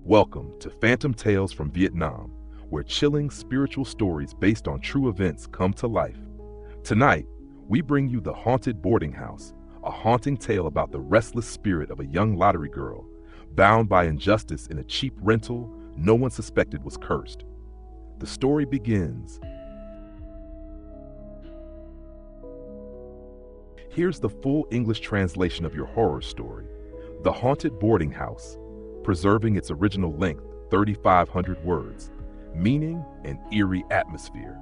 Welcome to Phantom Tales from Vietnam, where chilling spiritual stories based on true events come to life. Tonight, we bring you The Haunted Boarding House, a haunting tale about the restless spirit of a young lottery girl, bound by injustice in a cheap rental no one suspected was cursed. The story begins. Here's the full English translation of your horror story, The Haunted Boarding House, preserving its original length, 3,500 words, meaning an eerie atmosphere.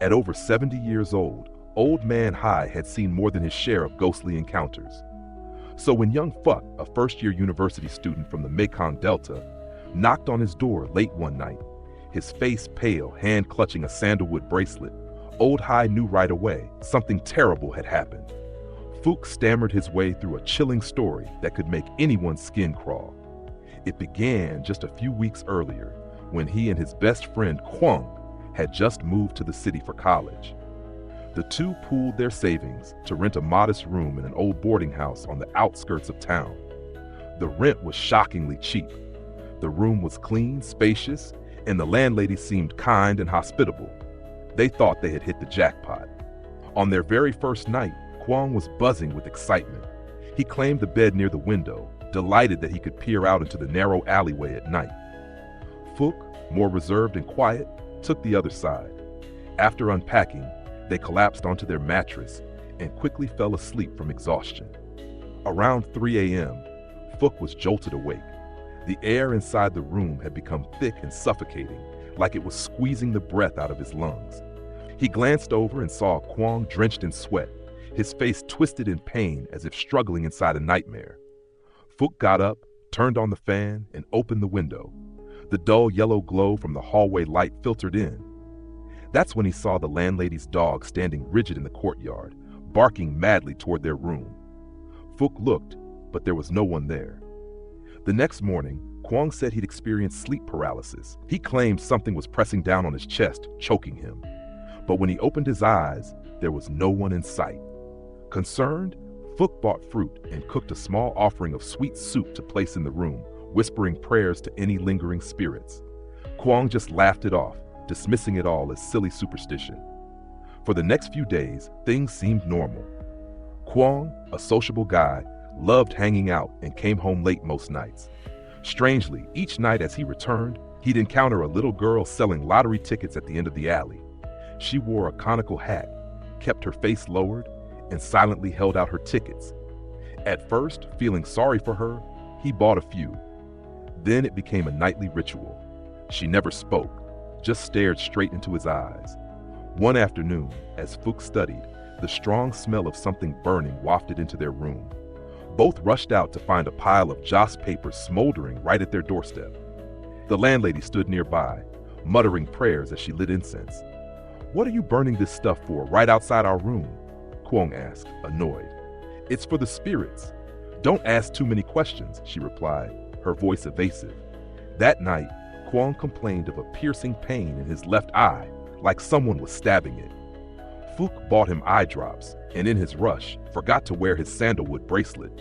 At over 70 years old, Old Man Hai had seen more than his share of ghostly encounters. So when young Phuc, a first-year university student from the Mekong Delta, knocked on his door late one night, his face pale, hand clutching a sandalwood bracelet, Old Hai knew right away something terrible had happened. Phuc stammered his way through a chilling story that could make anyone's skin crawl. It began just a few weeks earlier when he and his best friend Quang had just moved to the city for college. The two pooled their savings to rent a modest room in an old boarding house on the outskirts of town. The rent was shockingly cheap. The room was clean, spacious, and the landlady seemed kind and hospitable. They thought they had hit the jackpot. On their very first night, Quang was buzzing with excitement. He claimed the bed near the window, delighted that he could peer out into the narrow alleyway at night. Phuc, more reserved and quiet, took the other side. After unpacking, they collapsed onto their mattress and quickly fell asleep from exhaustion. Around 3 a.m., Phuc was jolted awake. The air inside the room had become thick and suffocating, like it was squeezing the breath out of his lungs. He glanced over and saw Quang drenched in sweat, his face twisted in pain as if struggling inside a nightmare. Phuc got up, turned on the fan, and opened the window. The dull yellow glow from the hallway light filtered in. That's when he saw the landlady's dog standing rigid in the courtyard, barking madly toward their room. Phuc looked, but there was no one there. The next morning, Quang said he'd experienced sleep paralysis. He claimed something was pressing down on his chest, choking him. But when he opened his eyes, there was no one in sight. Concerned, Phuc bought fruit and cooked a small offering of sweet soup to place in the room, whispering prayers to any lingering spirits. Quang just laughed it off, dismissing it all as silly superstition. For the next few days, things seemed normal. Quang, a sociable guy, loved hanging out and came home late most nights. Strangely, each night as he returned, he'd encounter a little girl selling lottery tickets at the end of the alley. She wore a conical hat, kept her face lowered, and silently held out her tickets. At first, feeling sorry for her, he bought a few. Then it became a nightly ritual. She never spoke, just stared straight into his eyes. One afternoon, as Phuc studied, the strong smell of something burning wafted into their room. Both rushed out to find a pile of joss papers smoldering right at their doorstep. The landlady stood nearby, muttering prayers as she lit incense. "What are you burning this stuff for right outside our room?" Quang asked, annoyed. "It's for the spirits." "Don't ask too many questions," she replied, her voice evasive. That night, Quang complained of a piercing pain in his left eye, like someone was stabbing it. Phuc bought him eye drops, and in his rush, forgot to wear his sandalwood bracelet,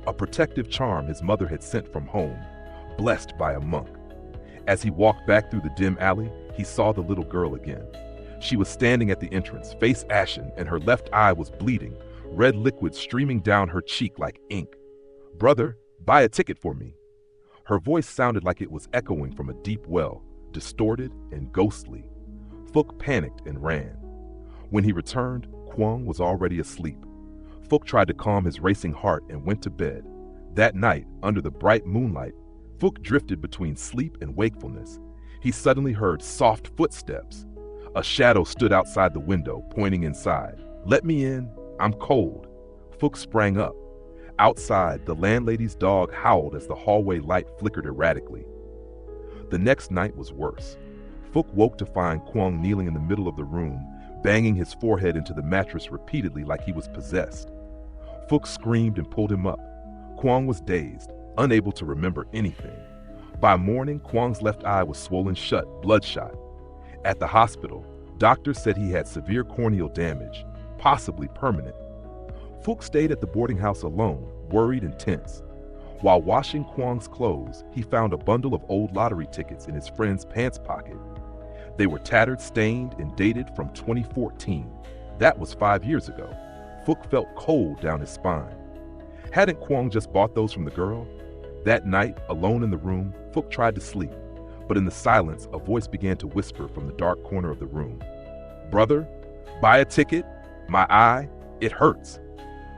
a protective charm his mother had sent from home, blessed by a monk. As he walked back through the dim alley, he saw the little girl again. She was standing at the entrance, face ashen, and her left eye was bleeding, red liquid streaming down her cheek like ink. "Brother, buy a ticket for me." Her voice sounded like it was echoing from a deep well, distorted and ghostly. Phuc panicked and ran. When he returned, Quang was already asleep. Phuc tried to calm his racing heart and went to bed. That night, under the bright moonlight, Phuc drifted between sleep and wakefulness. He suddenly heard soft footsteps. A shadow stood outside the window, pointing inside. "Let me in, I'm cold." Phuc sprang up. Outside, the landlady's dog howled as the hallway light flickered erratically. The next night was worse. Phuc woke to find Quang kneeling in the middle of the room, banging his forehead into the mattress repeatedly like he was possessed. Phuc screamed and pulled him up. Quang was dazed, unable to remember anything. By morning, Quang's left eye was swollen shut, bloodshot. At the hospital, doctors said he had severe corneal damage, possibly permanent. Phuc stayed at the boarding house alone, worried and tense. While washing Kwong's clothes, he found a bundle of old lottery tickets in his friend's pants pocket. They were tattered, stained, and dated from 2014. That was 5 years ago. Fook felt cold down his spine. Hadn't Kwong just bought those from the girl? That night, alone in the room, Fook tried to sleep, but in the silence, a voice began to whisper from the dark corner of the room. "Brother, buy a ticket. My eye, it hurts."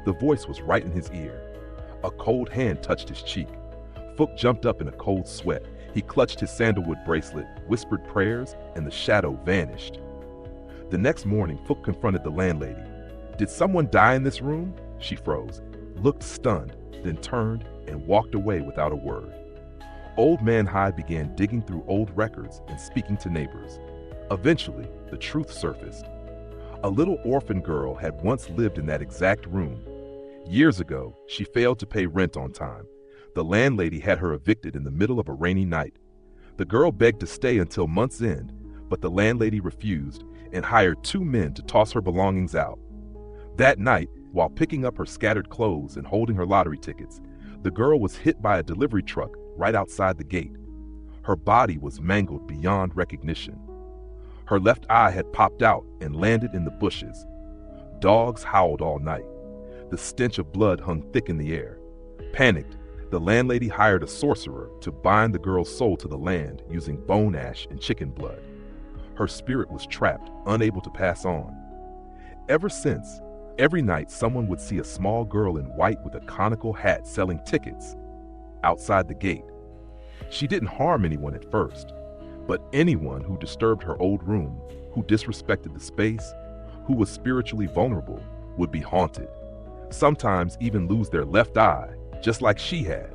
The voice was right in his ear. A cold hand touched his cheek. Fook jumped up in a cold sweat. He clutched his sandalwood bracelet, whispered prayers, and the shadow vanished. The next morning, Fook confronted the landlady. "Did someone die in this room?" She froze, looked stunned, then turned and walked away without a word. Old Man Hai began digging through old records and speaking to neighbors. Eventually, the truth surfaced. A little orphan girl had once lived in that exact room. Years ago, she failed to pay rent on time. The landlady had her evicted in the middle of a rainy night. The girl begged to stay until month's end, but the landlady refused and hired 2 men to toss her belongings out. That night, while picking up her scattered clothes and holding her lottery tickets, the girl was hit by a delivery truck right outside the gate. Her body was mangled beyond recognition. Her left eye had popped out and landed in the bushes. Dogs howled all night. The stench of blood hung thick in the air. Panicked, the landlady hired a sorcerer to bind the girl's soul to the land using bone ash and chicken blood. Her spirit was trapped, unable to pass on. Ever since, every night someone would see a small girl in white with a conical hat selling tickets outside the gate. She didn't harm anyone at first, but anyone who disturbed her old room, who disrespected the space, who was spiritually vulnerable, would be haunted. Sometimes even lose their left eye, just like she had.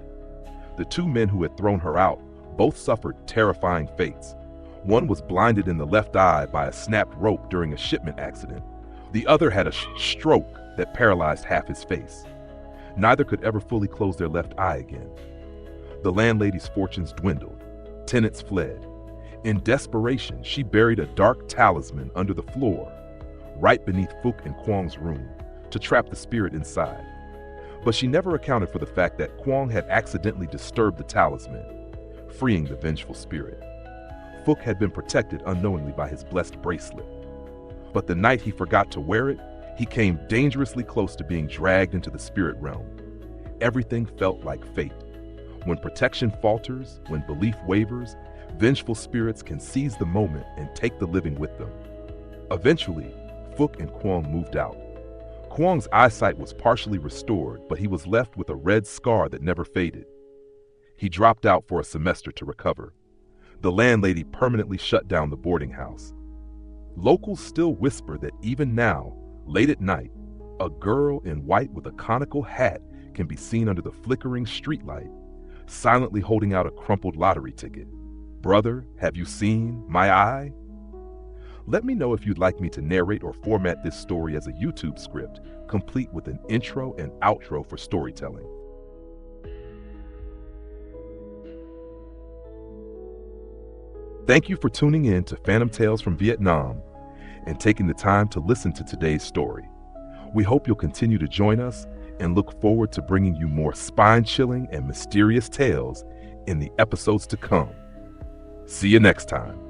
The 2 men who had thrown her out both suffered terrifying fates. One was blinded in the left eye by a snapped rope during a shipment accident. The other had a stroke that paralyzed half his face. Neither could ever fully close their left eye again. The landlady's fortunes dwindled. Tenants fled. In desperation, she buried a dark talisman under the floor, right beneath Fook and Kwong's room, to trap the spirit inside. But she never accounted for the fact that Kwong had accidentally disturbed the talisman, freeing the vengeful spirit. Fook had been protected unknowingly by his blessed bracelet. But the night he forgot to wear it, he came dangerously close to being dragged into the spirit realm. Everything felt like fate. When protection falters, when belief wavers, vengeful spirits can seize the moment and take the living with them. Eventually, Fook and Kwong moved out. Kwong's eyesight was partially restored, but he was left with a red scar that never faded. He dropped out for a semester to recover. The landlady permanently shut down the boarding house. Locals still whisper that even now, late at night, a girl in white with a conical hat can be seen under the flickering streetlight, silently holding out a crumpled lottery ticket. "Brother, have you seen my eye?" Let me know if you'd like me to narrate or format this story as a YouTube script, complete with an intro and outro for storytelling. Thank you for tuning in to Phantom Tales from Vietnam and taking the time to listen to today's story. We hope you'll continue to join us and look forward to bringing you more spine-chilling and mysterious tales in the episodes to come. See you next time.